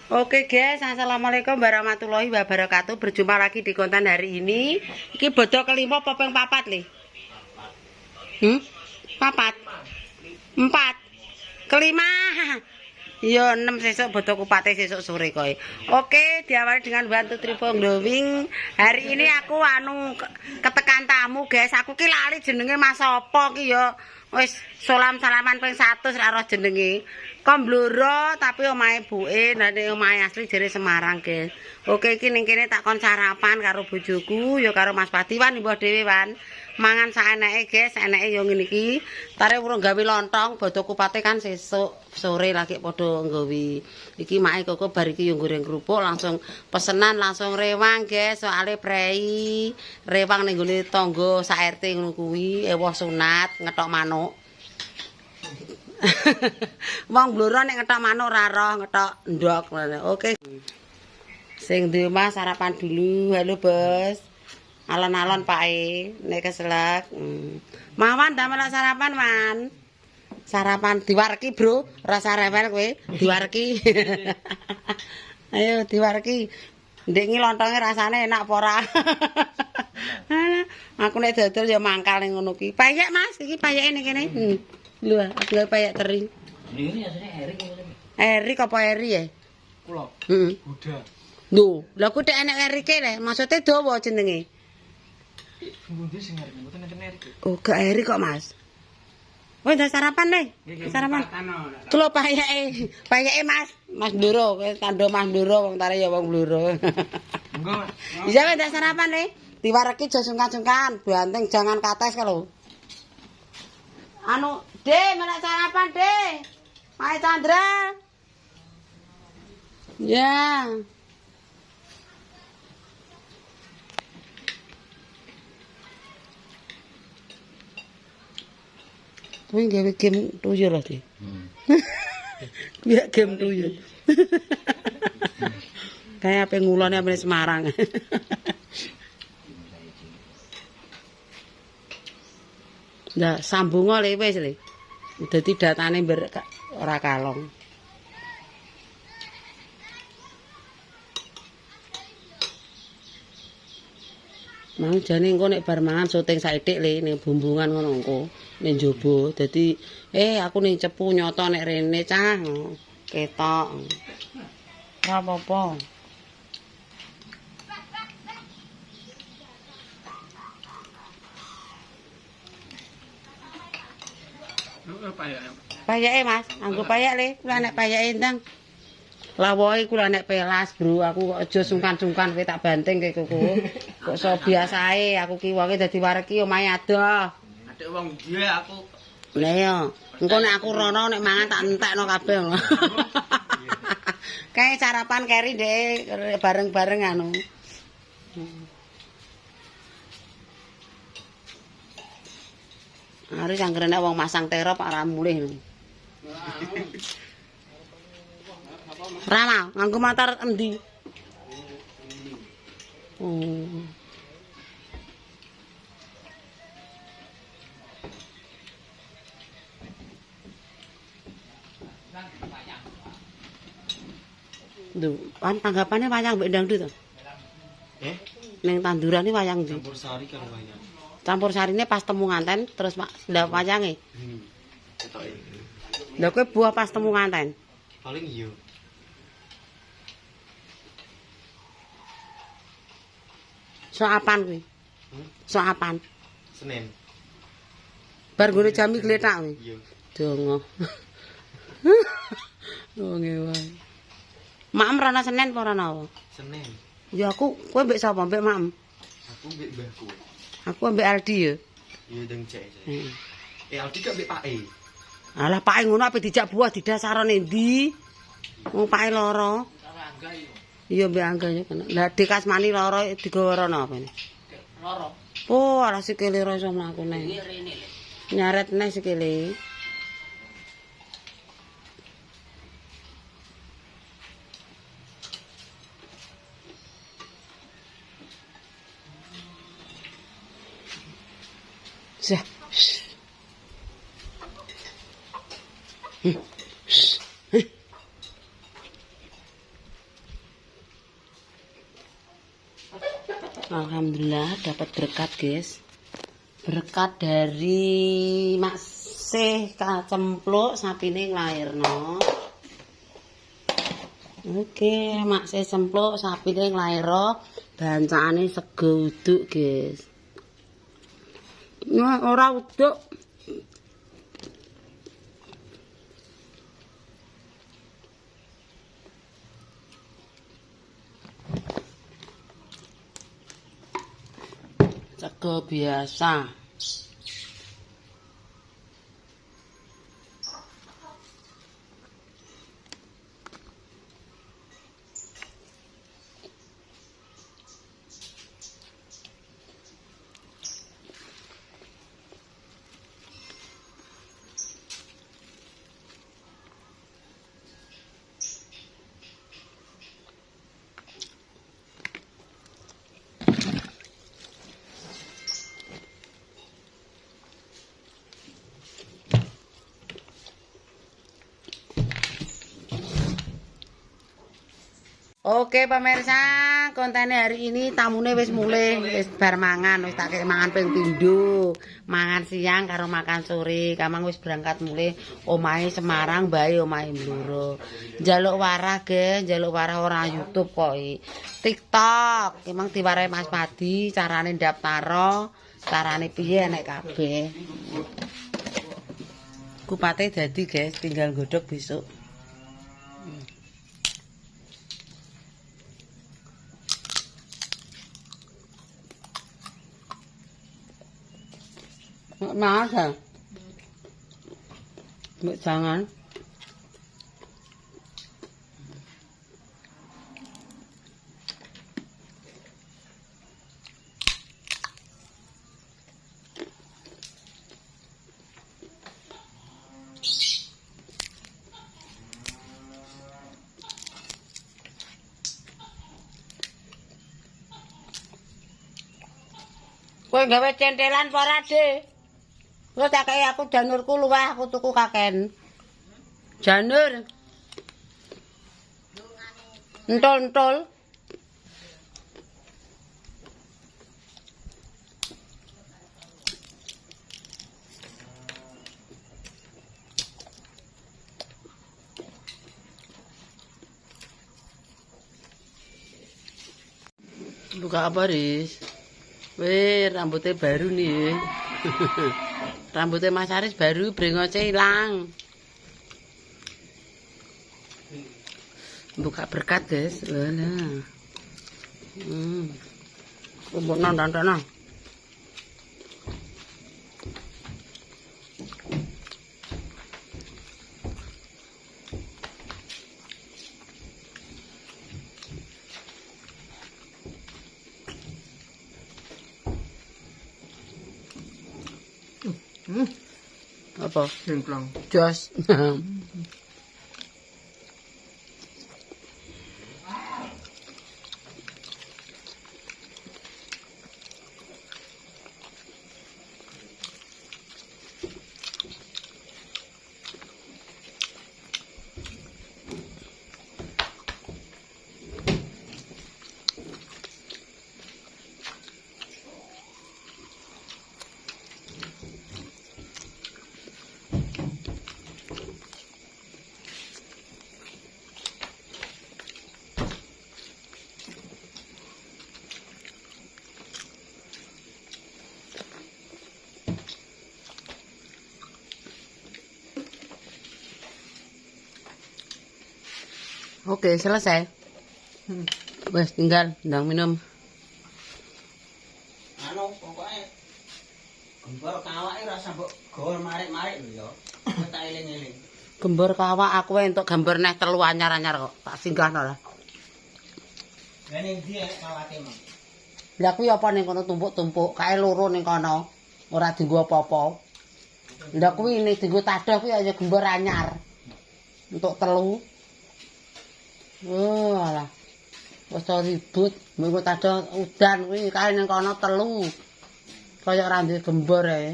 Oke guys, assalamualaikum warahmatullahi wabarakatuh. Berjumpa lagi di konten hari ini. Iki bodo kelima apa ping papat le? Papat. 4. Kelima. Yo 6 sesuk bodo kupate sesuk sore koe. Oke, diawali dengan bantu Tribong Glowing. Hari ini aku ketekan tamu guys. Aku ki lali jenenge Mas apa ki yo. Wis salaman ping 100 ra roh jenenge. Kombloro tapi omahe buke nek omahe asli jere Semarang, guys. Oke, iki ning kene tak kon sarapan karo bojoku ya karo Mas Padiwan mbah dhewe wan. Mangan saeneke, guys, eneke yo ngene iki. Tare urung gawe lontong, bodo kupate kan sesuk sore lagi padha nggawe. Iki make koko bar iki yo goreng kerupuk langsung pesenan langsung rewang, guys. Soale prei rewang ning gone tangga sak RT ngono kuwi, ewoh sunat ngethok manuk. Wong bloro nek ngethok manuk ora roh, ngethok ndok. Oke. Sing di omah sarapan dulu. Halo, Bos. Alon-alon Pak nek keselak. Mawan damel sarapan, Man. Sarapan diwarki, Bro. Rasa rewel kowe, diwarki. Ayo diwarki. Ndek iki lontonge rasane enak apa ora? Aku nek dodol ya mangkal ning ngono ki. Payek, Mas, iki payeke ning kene. Lho, aku payek teri. Ini asline Erik. Erik apa Eri ya? Kula. Buddha. Lho, lha ku tek enek Erike le, maksude dawa jenenge. Pundi sing Erik, mboten enten Erik. Oh, gak Erik kok, Mas. Wis ndak sarapan le. Sarapan. Tulo payeke. Payeke Mas. Mas Ndoro, kowe kandha Mas Ndoro wong tare ya wong Bluro. Engko, Mas. Iya wis ndak sarapan le. Diwareki aja sungkan-sungkan, banteng jangan kates kalau. Anu, De, menak sarapan, De. Pak Chandra. Ya. Kuwi gawe game tuyul lho, De. Kuwi game tuyul. Kayak apa ngulone amene Semarang. Nah, sambunga le wis le. Dadi datane ora kalong. Mau jane engko nek bar mangan syuting saithik le ning bumbungan ngono engko ning njaba. Dadi aku ning cepu nyoto nek rene cah ketok. Ora apa-apa. Payake Mas, anggo payak le, kula nek payake ndang. Lawoke kula nek pelas, Bro, aku kok aja sungkan-sungkan kowe tak banteng kowe koko. Kok iso biasae aku ki wonge dadi wareki omahe adoh. Adek wong ndi aku. Lah iya, engko nek aku rono nek mangan tak entekno kabeh. Kae sarapan keri ndek bareng-bareng anu. Harus anggerane wong masang terop ora mulih. Rama, nganggo motor endi? Oh. Duh, kan tanggapane wayang mbek dangdut to? Ning tandurane wayang ndi? Campur sari karo wayang. Campur sarine pas temu nganten terus ndak wayange. Ketoke. Lha kowe buah pas temu nganten. Paling iya. Sok apan kuwi? Sok apan? Senin. Bar gone jami gletak kuwi. Iya. Dongo. Oh ngewan. Mak rana Senin apa rana apa? Senin. Ya aku kowe mbek sapa? Mbek mak. Aku mbek mbahku. Aku mbek Aldi ya. Iya deng cek. Aldi gak mbek Pake. Alah Pake ngono ape dijak buah didasarane ndi? Wong Pake lara. Iya mbek Angga ya kena. Lah Dik Kasmani lara digawa rono apa ini? Loro. Oh, alah sikile ra iso mlaku neh. Nyaret neh sikile. Sah. Alhamdulillah dapat berkat, guys. Berkat dari maksih kacempluk sapine nglairno. Oke, maksih cempluk sapine nglairno, bancane sego uduk, guys. Nah, ora uduk. Sego biasa. Oke pemirsa, kontennya hari ini tamune wis mulai, wis bar mangan, wis tak kek mangan ping pindho, mangan siang karo makan sore, kamang wis berangkat mulai omahe Semarang, bae omahe Bluro. Njaluk warah ge, njaluk warah ora YouTube kok TikTok, emang diwarahi Mas Padi, carane daftaro, carane piye enek kabeh. Kupate dadi guys, tinggal godhog besok. Masa? Jangan. Kowe gawe centelan apa ora, Dik? Wis tak kei aku janurku luwih, aku tuku kaken. Janur. Entul-entul. Buka apa, Riz? Weh, rambutnya baru nih. Rambutnya Mas Aris baru, brengosnya hilang. Buka berkat, guys. Lah. Kumpul nonton. Apa? Jengklong. Jos. Oke, selesai. Wes tinggal ndang minum. Anu pokoke gembor kawake rasa mbok gol marik-marik lho ya. Tak eling-eling. Gembor kawak aku entuk gambar neh telu anyar-anyar kok. Tak singgahno lah. Lah ning ndi kawake mong? Lah kuwi apa ning kono tumpuk-tumpuk, kae loro ning kono. Ora dienggo apa-apa. Lah kuwi ning dienggo tadah kuwi ya gembor anyar. Untuk telu. Oh, alah. Wis ribut, mengko tadah udan kuwi kae ning kono telu. Kaya ora duwe gembor ae.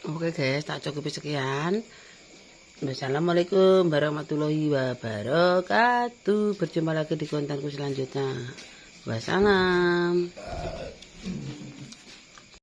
Oke guys, tak cukupi sekian. Wassalamualaikum warahmatullahi wabarakatuh. Berjumpa lagi di kontenku selanjutnya. Wassalam.